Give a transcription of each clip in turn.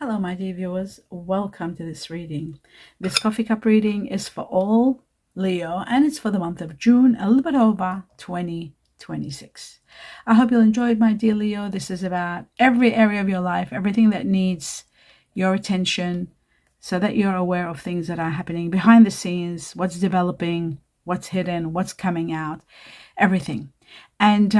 Hello, my dear viewers. Welcome to this reading. This coffee cup reading is for all Leo and it's for the month of June, a little bit over 2026. I hope you'll enjoy it, my dear Leo. This is about every area of your life, everything that needs your attention so that you're aware of things that are happening behind the scenes, what's developing, what's hidden, what's coming out, everything. And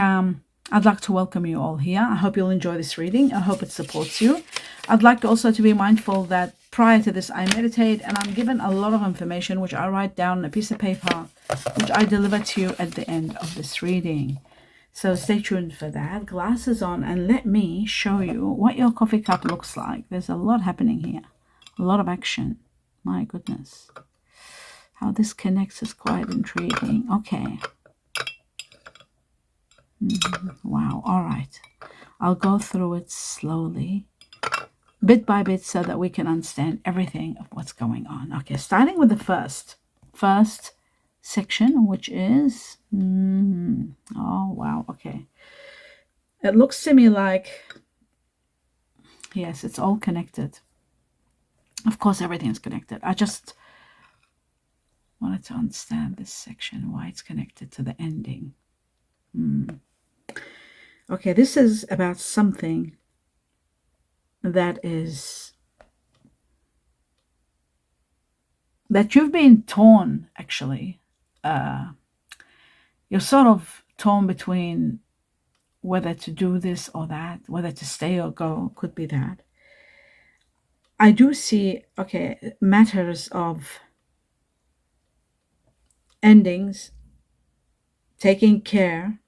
I'd like to welcome you all here. I hope you'll enjoy this reading. I hope it supports you. I'd like also to be mindful that prior to this, I meditate and I'm given a lot of information, which I write down on a piece of paper, which I deliver to you at the end of this reading. So stay tuned for that. Glasses on, and let me show you what your coffee cup looks like. There's a lot happening here, a lot of action. My goodness. How this connects is quite intriguing. Okay. Wow. All right. I'll go through it slowly, bit by bit, so that we can understand everything of what's going on. Okay, starting with the first section, which is oh wow. Okay, it looks to me like, yes, it's all connected. Of course, everything's connected. I just wanted to understand this section, why it's connected to the ending. Okay, this is about something that you've been torn, actually. You're sort of torn between whether to do this or that, whether to stay or go, could be that. I do see, okay, matters of endings, taking care,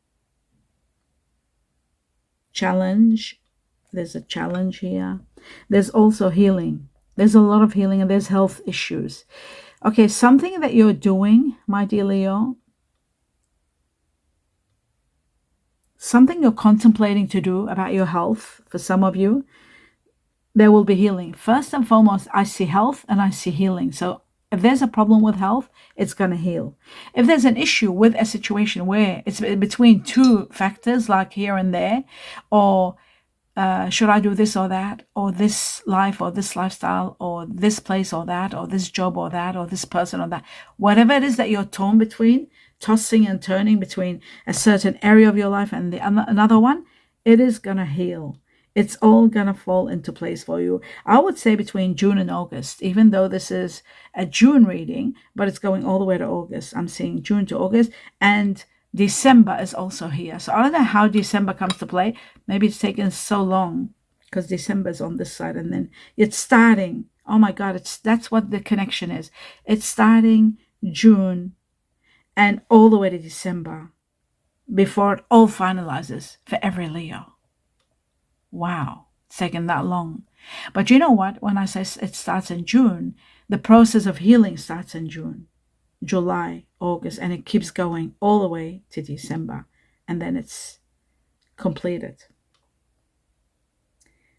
challenge. There's a challenge here. There's also healing. There's a lot of healing, and there's health issues. Okay, something that you're doing, my dear Leo, something you're contemplating to do about your health, for some of you, there will be healing. First and foremost, I see health and I see healing. So if there's a problem with health, it's going to heal. If there's an issue with a situation where it's between two factors, like here and there, or should I do this or that, or this life or this lifestyle, or this place or that, or this job or that, or this person or that, whatever it is that you're torn between, tossing and turning between a certain area of your life and another one, it is going to heal. It's all going to fall into place for you. I would say between June and August, even though this is a June reading, but it's going all the way to August. I'm seeing June to August, and December is also here. So I don't know how December comes to play. Maybe it's taken so long because December is on this side, and then it's starting. Oh my God, that's what the connection is. It's starting June and all the way to December before it all finalizes for every Leo. Wow, it's taken that long. But you know what? When I say it starts in June, the process of healing starts in June, July, August, and it keeps going all the way to December, and then it's completed.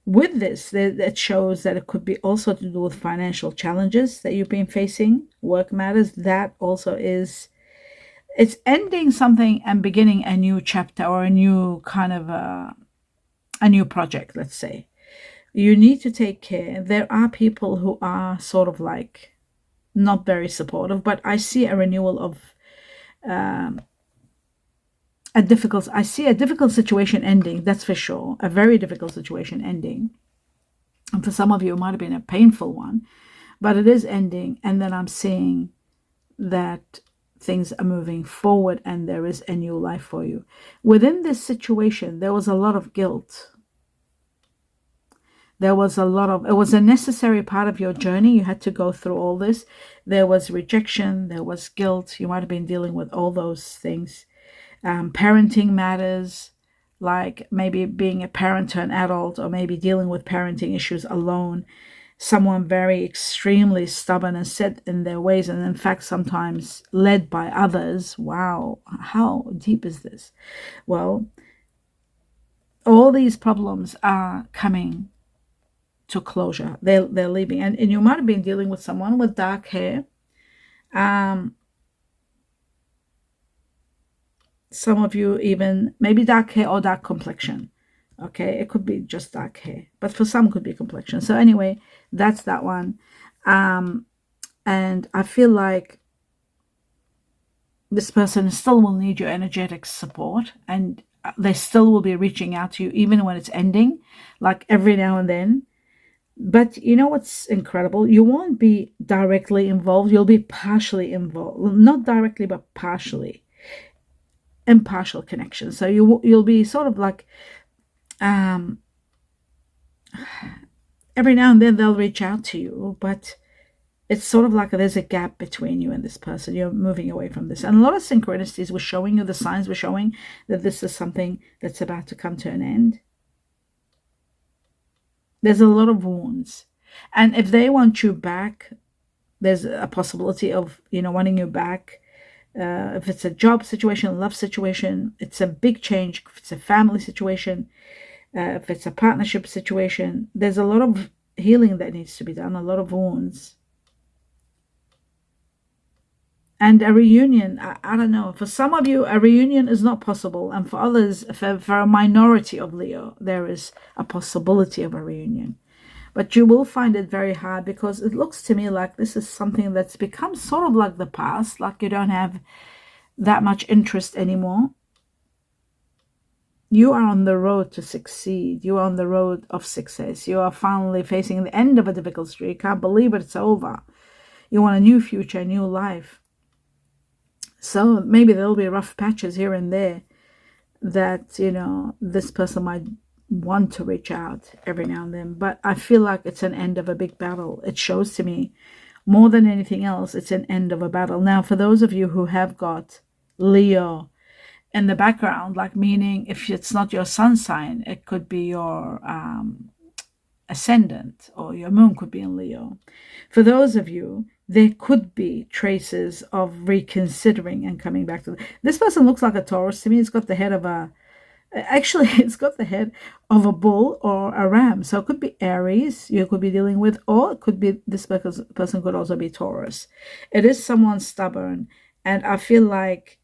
With this, that shows that it could be also to do with financial challenges that you've been facing, work matters. That also is, it's ending something and beginning a new chapter, or a new kind of a new project, let's say. You need to take care. There are people who are sort of like not very supportive, but I see a renewal of I see a difficult situation ending, that's for sure. A very difficult situation ending. And for some of you, it might have been a painful one, but it is ending. And then I'm seeing that things are moving forward and there is a new life for you. Within this situation, there was a lot of guilt. It was a necessary part of your journey. You had to go through all this. There was rejection, there was guilt. You might have been dealing with all those things. Parenting matters, like maybe being a parent to an adult, or maybe dealing with parenting issues alone. Someone very extremely stubborn and set in their ways, and in fact sometimes led by others. Wow, how deep is this? Well, all these problems are coming to closure. They're leaving, and you might have been dealing with someone with dark hair. Some of you even maybe dark hair or dark complexion. Okay, it could be just dark hair, but for some, it could be complexion. So anyway, that's that one. Um, and I feel like this person still will need your energetic support, and they still will be reaching out to you even when it's ending, like every now and then. But you know what's incredible? You won't be directly involved. You'll be partially involved, well, not directly, but partially, impartial connection. So you'll be sort of like, um, every now and then they'll reach out to you, but it's sort of like there's a gap between you and this person. You're moving away from this. And a lot of synchronicities were showing you, the signs were showing that this is something that's about to come to an end. There's a lot of wounds. And if they want you back, there's a possibility of, wanting you back. If it's a job situation, a love situation, it's a big change. If it's a family situation, if it's a partnership situation, there's a lot of healing that needs to be done, a lot of wounds. And a reunion, I don't know. For some of you, a reunion is not possible. And for others, for a minority of Leo, there is a possibility of a reunion. But you will find it very hard because it looks to me like this is something that's become sort of like the past, like you don't have that much interest anymore. You are on the road to succeed. You are on the road of success. You are finally facing the end of a difficult streak. You can't believe it's over. You want a new future, a new life. So maybe there'll be rough patches here and there that, this person might want to reach out every now and then. But I feel like it's an end of a big battle. It shows to me more than anything else, it's an end of a battle. Now, for those of you who have got Leo in the background, like meaning if it's not your sun sign, it could be your ascendant, or your moon could be in Leo. For those of you, there could be traces of reconsidering and coming back to this person. Looks like a Taurus to me. It's got the head of it's got the head of a bull or a ram. So it could be Aries you could be dealing with, or it could be this person could also be Taurus. It is someone stubborn, and I feel like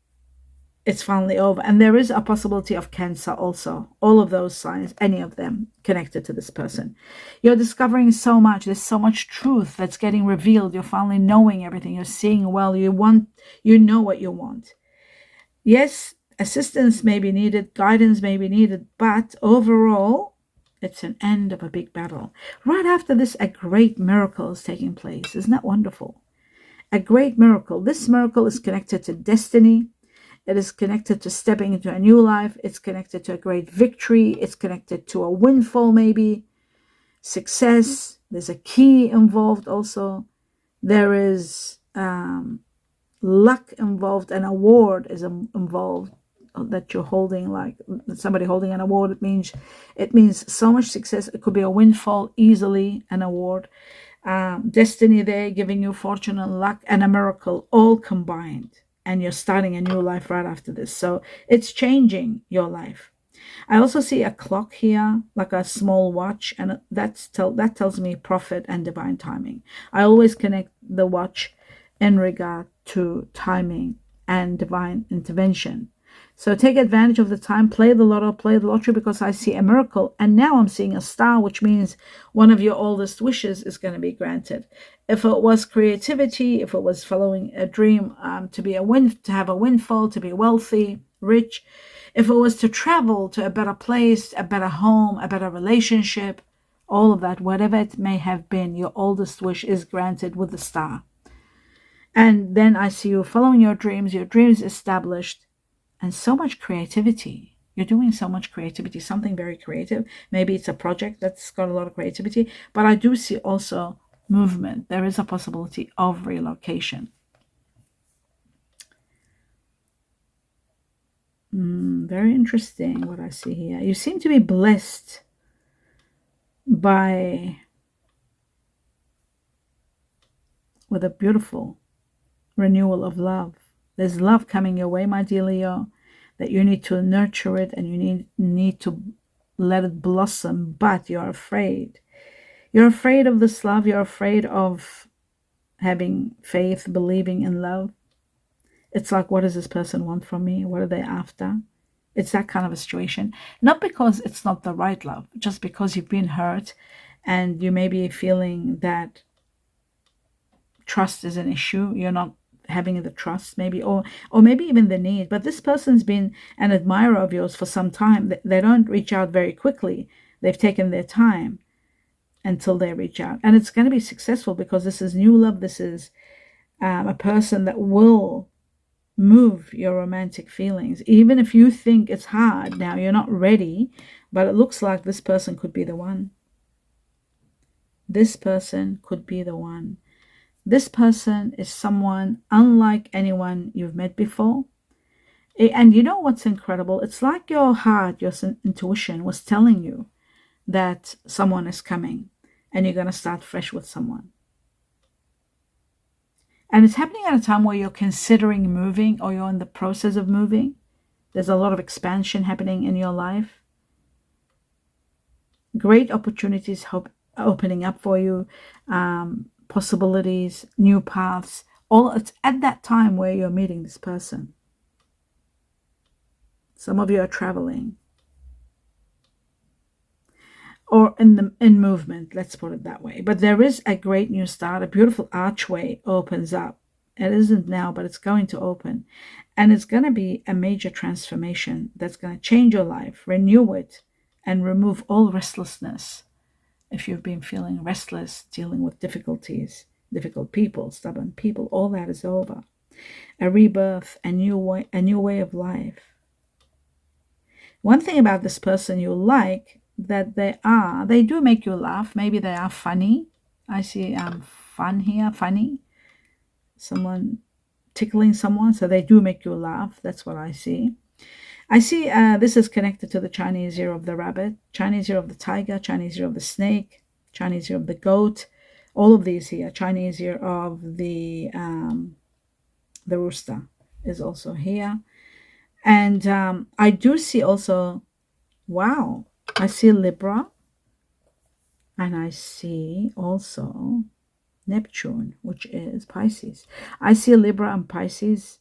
it's finally over. And there is a possibility of Cancer also. All of those signs, any of them connected to this person. You're discovering so much. There's so much truth that's getting revealed. You're finally knowing everything. You're seeing well. You know what you want. Yes, assistance may be needed, guidance may be needed, but overall, it's an end of a big battle. Right after this, a great miracle is taking place. Isn't that wonderful? A great miracle. This miracle is connected to destiny. It is connected to stepping into a new life. It's connected to a great victory. It's connected to a windfall, maybe. Success. There's a key involved also. There is luck involved. An award is involved that you're holding, like somebody holding an award. It means so much success. It could be a windfall, easily an award. Destiny there, giving you fortune and luck, and a miracle, all combined. And you're starting a new life right after this. So it's changing your life. I also see a clock here, like a small watch, and that tells me profit and divine timing. I always connect the watch in regard to timing and divine intervention. So take advantage of the time, play the lotto, play the lottery, because I see a miracle. And now I'm seeing a star, which means one of your oldest wishes is going to be granted. If it was creativity, if it was following a dream, to have a windfall, to be wealthy, rich, if it was to travel to a better place, a better home, a better relationship, all of that, whatever it may have been, your oldest wish is granted with the star. And then I see you following your dreams established, and so much creativity. You're doing so much creativity, something very creative. Maybe it's a project that's got a lot of creativity, but I do see also movement. There is a possibility of relocation. Very interesting what I see here. You seem to be blessed with a beautiful renewal of love. There's love coming your way, my dear Leo, that you need to nurture it, and you need to let it blossom, but you're afraid. You're afraid of this love. You're afraid of having faith, believing in love. It's like, what does this person want from me? What are they after? It's that kind of a situation. Not because it's not the right love, just because you've been hurt and you may be feeling that trust is an issue. You're not having the trust, maybe, or maybe even the need. But this person's been an admirer of yours for some time. They don't reach out very quickly. They've taken their time until they reach out. And it's going to be successful because this is new love. This is a person that will move your romantic feelings. Even if you think it's hard now, you're not ready, but it looks like this person could be the one. This person could be the one. This person is someone unlike anyone you've met before. And you know what's incredible? It's like your heart, your intuition was telling you that someone is coming and you're going to start fresh with someone. And it's happening at a time where you're considering moving or you're in the process of moving. There's a lot of expansion happening in your life. Great opportunities opening up for you, possibilities, new paths. All it's at that time where you're meeting this person. Some of you are traveling or in movement, let's put it that way. But there is a great new start. A beautiful archway opens up. It isn't now, but it's going to open. And it's going to be a major transformation that's going to change your life, renew it, and remove all restlessness. If you've been feeling restless, dealing with difficulties, difficult people, stubborn people, all that is over. A rebirth, a new way of life. One thing about this person you like, that they do make you laugh. Maybe they are funny. I see fun here, funny. Someone tickling someone, so they do make you laugh. That's what I see. I see this is connected to the Chinese year of the rabbit, Chinese year of the tiger, Chinese year of the snake, Chinese year of the goat. All of these here. Chinese year of the rooster is also here. And I do see also, wow, I see Libra, and I see also Neptune, which is Pisces. I see Libra and Pisces.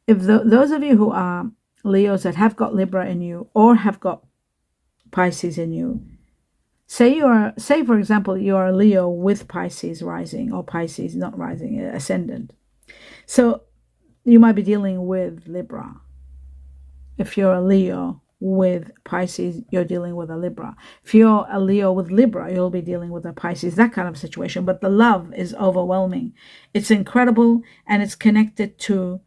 If those of you who are Leos that have got Libra in you or have got Pisces in you, say for example, you are a Leo with Pisces rising or Pisces not rising, ascendant. So you might be dealing with Libra. If you're a Leo with Pisces, you're dealing with a Libra. If you're a Leo with Libra, you'll be dealing with a Pisces, that kind of situation. But the love is overwhelming. It's incredible, and it's connected to,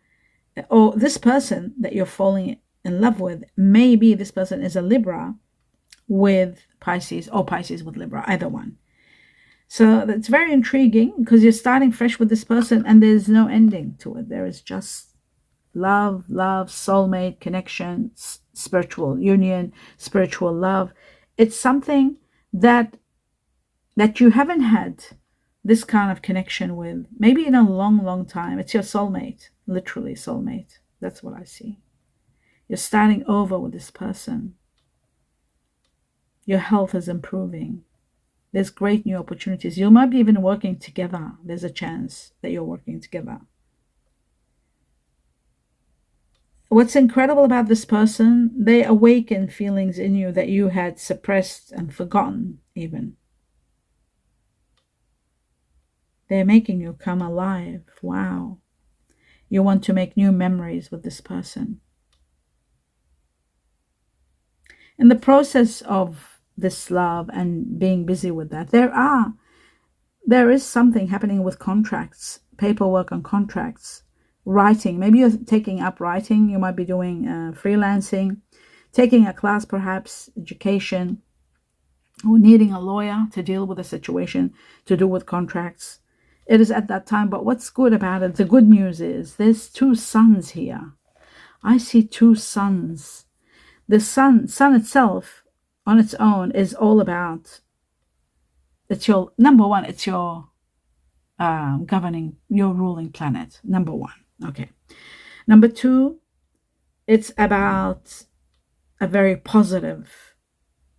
this person that you're falling in love with, maybe this person is a Libra with Pisces or Pisces with Libra, either one. So that's very intriguing because you're starting fresh with this person and there's no ending to it. There is just love, soulmate, connection, spiritual union, spiritual love. It's something that you haven't had this kind of connection with, maybe in a long time. It's your soulmate, literally soulmate. That's what I see. You're starting over with this person. Your health is improving. There's great new opportunities. You might be even working together. There's a chance that you're working together. What's incredible about this person, they awaken feelings in you that you had suppressed and forgotten even. They're making you come alive. Wow. You want to make new memories with this person. In the process of this love and being busy with that, there is something happening with contracts, paperwork on contracts. Writing, maybe you're taking up writing, you might be doing freelancing, taking a class perhaps, education, or needing a lawyer to deal with a situation to do with contracts. It is at that time, but what's good about it, the good news is there's two suns here. I see two suns. The sun itself on its own is all about, it's your, number one, it's your governing, your ruling planet, number one. Okay. Number two, it's about a very positive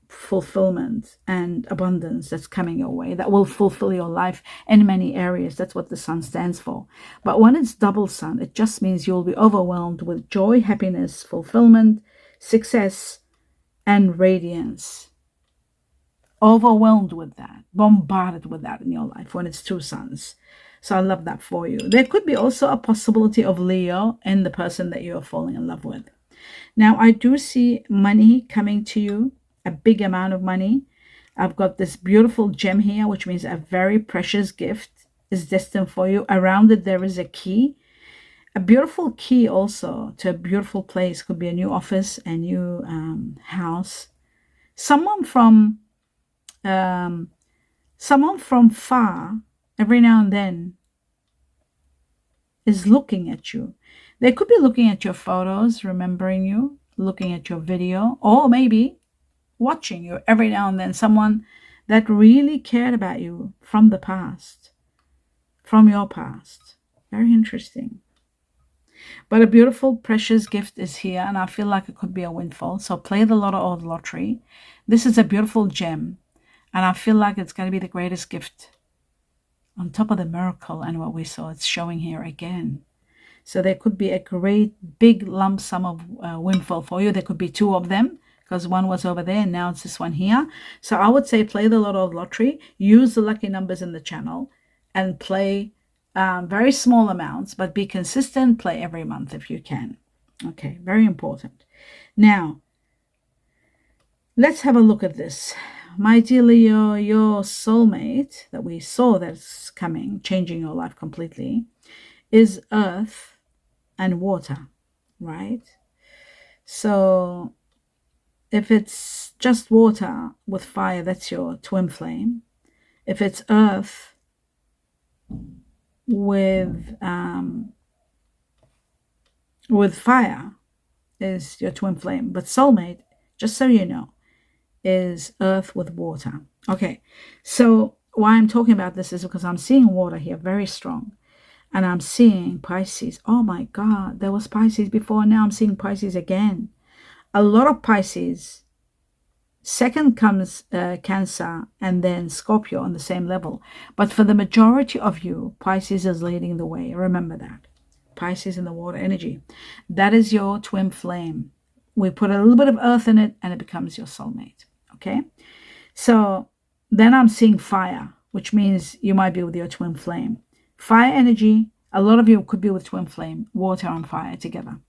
fulfillment and abundance that's coming your way that will fulfill your life in many areas. That's what the sun stands for. But when it's double sun, it just means you'll be overwhelmed with joy, happiness, fulfillment, success, and radiance. Overwhelmed with that, bombarded with that in your life when it's two suns. So I love that for you. There could be also a possibility of Leo in the person that you are falling in love with. Now, I do see money coming to you, a big amount of money. I've got this beautiful gem here, which means a very precious gift is destined for you. Around it, there is a key. A beautiful key also to a beautiful place. Could be a new office, a new house. Someone from far, every now and then, is looking at you. They could be looking at your photos, remembering you, looking at your video, or maybe watching you every now and then. Someone that really cared about you from the past, from your past. Very interesting. But a beautiful, precious gift is here, and I feel like it could be a windfall. So play the lotto or the lottery. This is a beautiful gem, and I feel like it's going to be the greatest gift on top of the miracle and what we saw. It's showing here again. So there could be a great big lump sum of windfall for you. There could be two of them, because one was over there and now it's this one here. So I would say play the lotto or lottery, use the lucky numbers in the channel, and play very small amounts, but be consistent. Play every month if you can. Okay, very important. Now, let's have a look at this. My dear Leo, your soulmate that we saw that's coming, changing your life completely, is earth and water, right? So if it's just water with fire, that's your twin flame. If it's earth with fire, is your twin flame. But soulmate, just so you know, is earth with water. Okay, so why I'm talking about this is because I'm seeing water here very strong. And I'm seeing Pisces. Oh my God, there was Pisces before. Now I'm seeing Pisces again. A lot of Pisces. Second comes Cancer and then Scorpio on the same level. But for the majority of you, Pisces is leading the way. Remember that. Pisces in the water energy. That is your twin flame. We put a little bit of earth in it and it becomes your soulmate. Okay? So then I'm seeing fire, which means you might be with your twin flame. Fire energy, a lot of you could be with twin flame, water and fire together.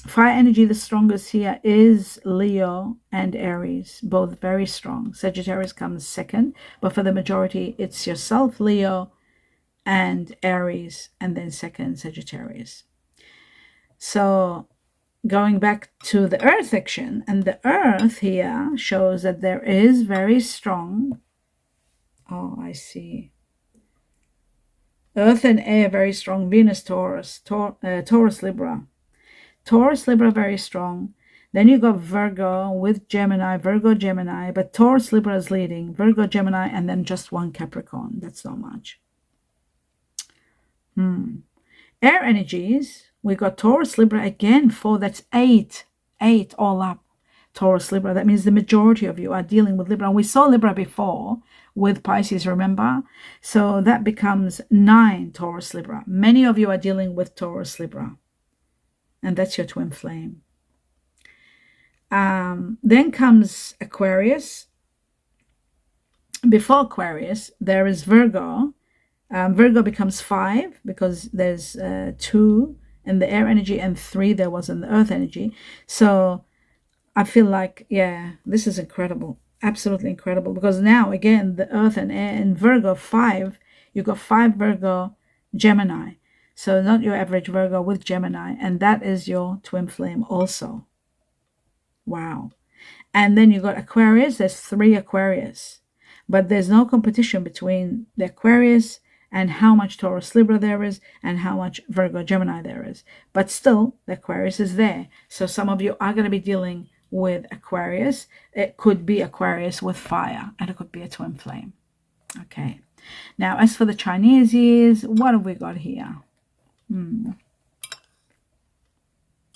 Fire energy, the strongest here is Leo and Aries, both very strong. Sagittarius comes second, but for the majority, it's yourself, Leo, and Aries, and then second, Sagittarius. So going back to the Earth section, and the Earth here shows that there is very strong. Oh, I see. Earth and air, very strong. Venus, Taurus, Taurus, Libra. Taurus, Libra, very strong. Then you got Virgo with Gemini, Virgo, Gemini. But Taurus, Libra is leading. Virgo, Gemini, and then just one Capricorn. That's not much. Air energies, we got Taurus, Libra again. 4, that's 8. 8 all up. Taurus, Libra. That means the majority of you are dealing with Libra. And we saw Libra before with Pisces, remember? So that becomes 9 Taurus, Libra. Many of you are dealing with Taurus, Libra. And that's your twin flame. Then comes Aquarius. Before Aquarius, there is Virgo. Virgo becomes 5 because there's 2 in the air energy and 3 there was in the earth energy. So I feel like, yeah, this is incredible. Absolutely incredible. Because now, again, the earth and air in Virgo, 5, you got 5 Virgo, Gemini. So not your average Virgo with Gemini. And that is your twin flame also. Wow. And then you got Aquarius. There's 3 Aquarius. But there's no competition between the Aquarius and how much Taurus, Libra there is and how much Virgo, Gemini there is. But still, the Aquarius is there. So some of you are going to be dealing with Aquarius. It could be Aquarius with fire, and it could be a twin flame. Okay. Now, as for the Chinese years, what have we got here?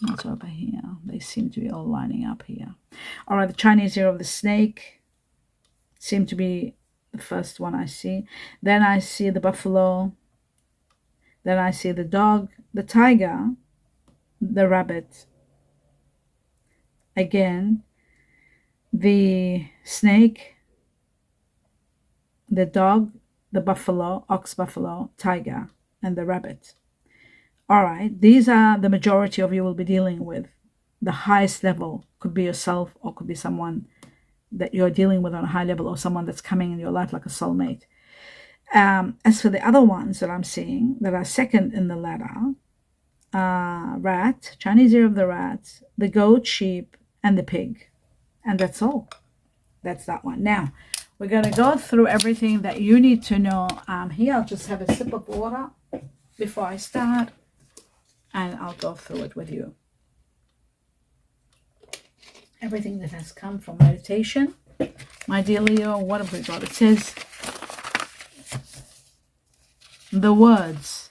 What's over here? They seem to be all lining up here. All right, the Chinese year of the snake seem to be the first one I see. Then I see the buffalo. Then I see the dog, the tiger, the rabbit. Again, the snake, the dog, the buffalo, ox buffalo, tiger, and the rabbit. All right, these are the majority of you will be dealing with. The highest level could be yourself or could be someone that you're dealing with on a high level or someone that's coming in your life like a soulmate. As for the other ones that I'm seeing that are second in the ladder, rat, Chinese ear of the rat, the goat, sheep, and the pig. And that's all. That's that one. Now, we're going to go through everything that you need to know. Here, I'll just have a sip of water before I start, and I'll go through it with you. Everything that has come from meditation. My dear Leo, what have we got? It says, the words,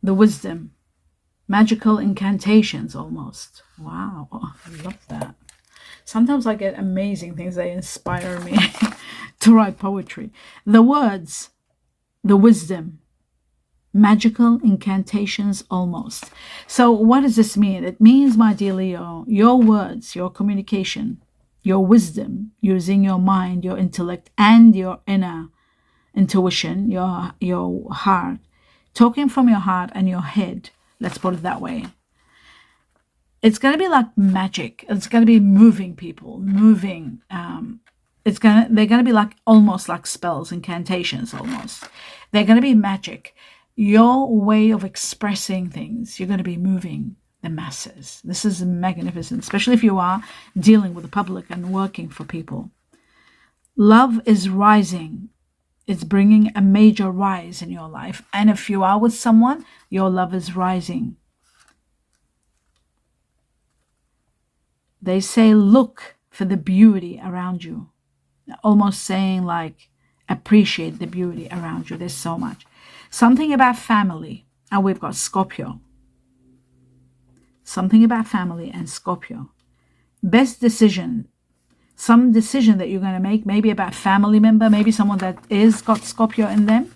the wisdom, magical incantations almost. Wow, oh, I love that. Sometimes I get amazing things that inspire me to write poetry. The words, the wisdom, magical incantations almost. So what does this mean? It means, my dear Leo, your words, your communication, your wisdom, using your mind, your intellect, and your inner intuition, your heart, talking from your heart and your head, let's put it that way. It's going to be like magic. It's going to be moving people, moving. They're going to be like almost like spells, incantations almost. They're going to be magic. Your way of expressing things, you're going to be moving the masses. This is magnificent, especially if you are dealing with the public and working for people. Love is rising. It's bringing a major rise in your life. And if you are with someone, your love is rising. They say, look for the beauty around you. Almost saying like, appreciate the beauty around you. There's so much. Something about family. And we've got Scorpio. Something about family and Scorpio. Best decision. Some decision that you're going to make, maybe about family member, maybe someone that is got Scorpio in them.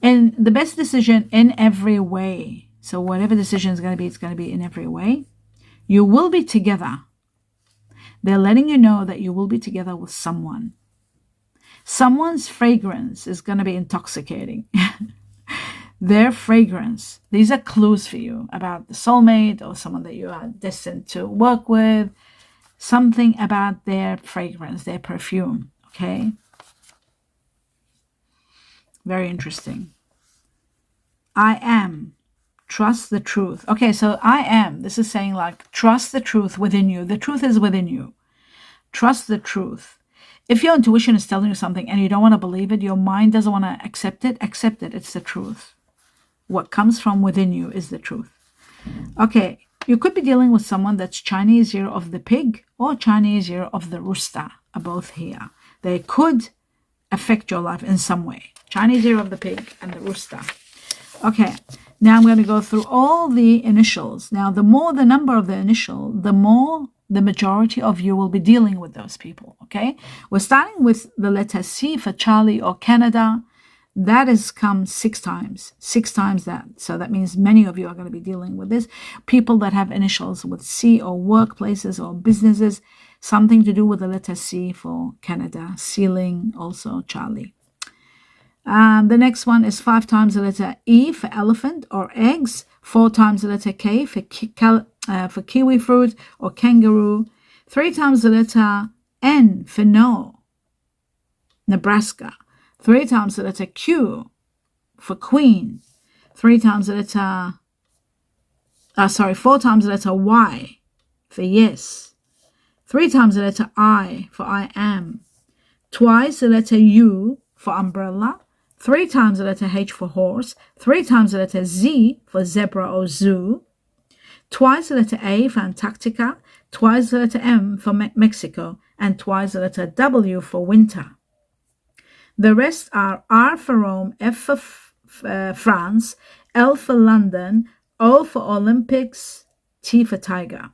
And the best decision in every way. So whatever decision is going to be, it's going to be in every way. You will be together. They're letting you know that you will be together with someone. Someone's fragrance is going to be intoxicating. Their fragrance. These are clues for you about the soulmate or someone that you are destined to work with. Something about their fragrance, their perfume. Okay? Very interesting. I am. Trust the truth. Okay, so I am. This is saying like, trust the truth within you. The truth is within you. Trust the truth. If your intuition is telling you something and you don't want to believe it, your mind doesn't want to accept it, accept it. It's the truth. What comes from within you is the truth. Okay, you could be dealing with someone that's Chinese year of the pig or Chinese year of the rooster are both here. They could affect your life in some way. Chinese year of the pig and the rooster. Okay. Now I'm going to go through all the initials. Now, the more the number of the initial, the more the majority of you will be dealing with those people, okay? We're starting with the letter C for Charlie or Canada. That has come 6 times that. So that means many of you are going to be dealing with this. People that have initials with C or workplaces or businesses, something to do with the letter C for Canada. Ceiling, also Charlie. The next one is 5 times the letter E for elephant or eggs, 4 times the letter K for kiwi fruit or kangaroo, 3 times the letter N for no, Nebraska, 3 times the letter Q for queen, 4 times the letter Y for yes, 3 times the letter I for I am, twice the letter U for umbrella, 3 times the letter H for horse, 3 times the letter Z for zebra or zoo, twice the letter A for Antarctica, twice the letter M for Mexico, and twice the letter W for winter. The rest are R for Rome, F for France, L for London, O for Olympics, T for tiger.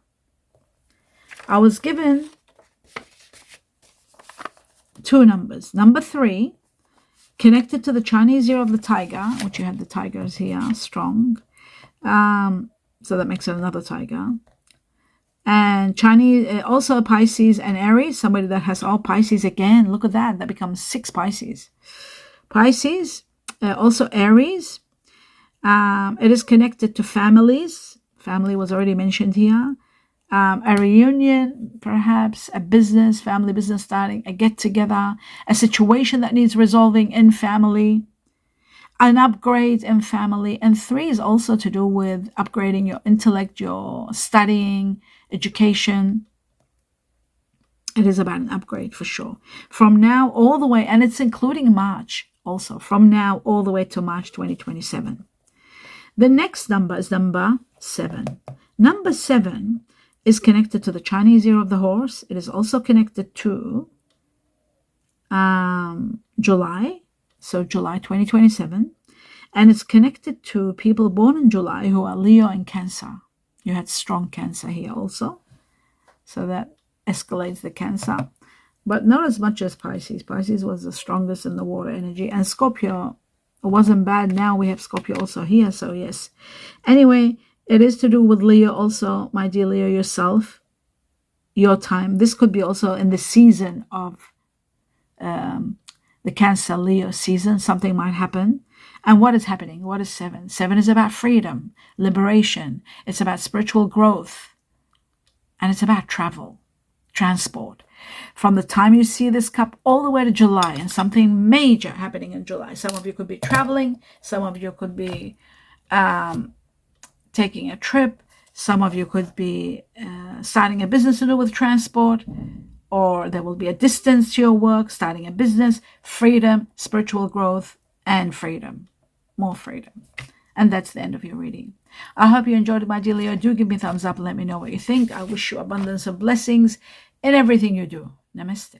I was given 2 numbers. Number 3, connected to the Chinese year of the tiger, which you have the tigers here, strong. So that makes it another tiger. And Chinese, also Pisces and Aries, somebody that has all Pisces again. Look at that. That becomes 6 Pisces. Pisces, also Aries. It is connected to families. Family was already mentioned here. A reunion, perhaps a business, family business starting, a get-together, a situation that needs resolving in family, an upgrade in family. And 3 is also to do with upgrading your intellect, your studying, education. It is about an upgrade for sure. From now all the way, and it's including March also, from now all the way to March 2027. The next number is number 7. Number 7 is connected to the Chinese year of the horse. It is also connected to July, so July 2027. And it's connected to people born in July who are Leo and Cancer. You had strong Cancer here also. So that escalates the Cancer. But not as much as Pisces. Pisces was the strongest in the water energy. And Scorpio wasn't bad. Now we have Scorpio also here. So yes. Anyway, it is to do with Leo also, my dear Leo, yourself, your time. This could be also in the season of the Cancer Leo season. Something might happen. And what is happening? What is 7? 7 is about freedom, liberation. It's about spiritual growth. And it's about travel, transport. From the time you see this cup all the way to July, and something major happening in July. Some of you could be traveling. Some of you could be taking a trip. Some of you could be starting a business to do with transport, or there will be a distance to your work, starting a business, freedom, spiritual growth, and freedom, more freedom. And that's the end of your reading. I hope you enjoyed it, my dear Leo. Do give me a thumbs up and let me know what you think. I wish you abundance of blessings in everything you do. Namaste.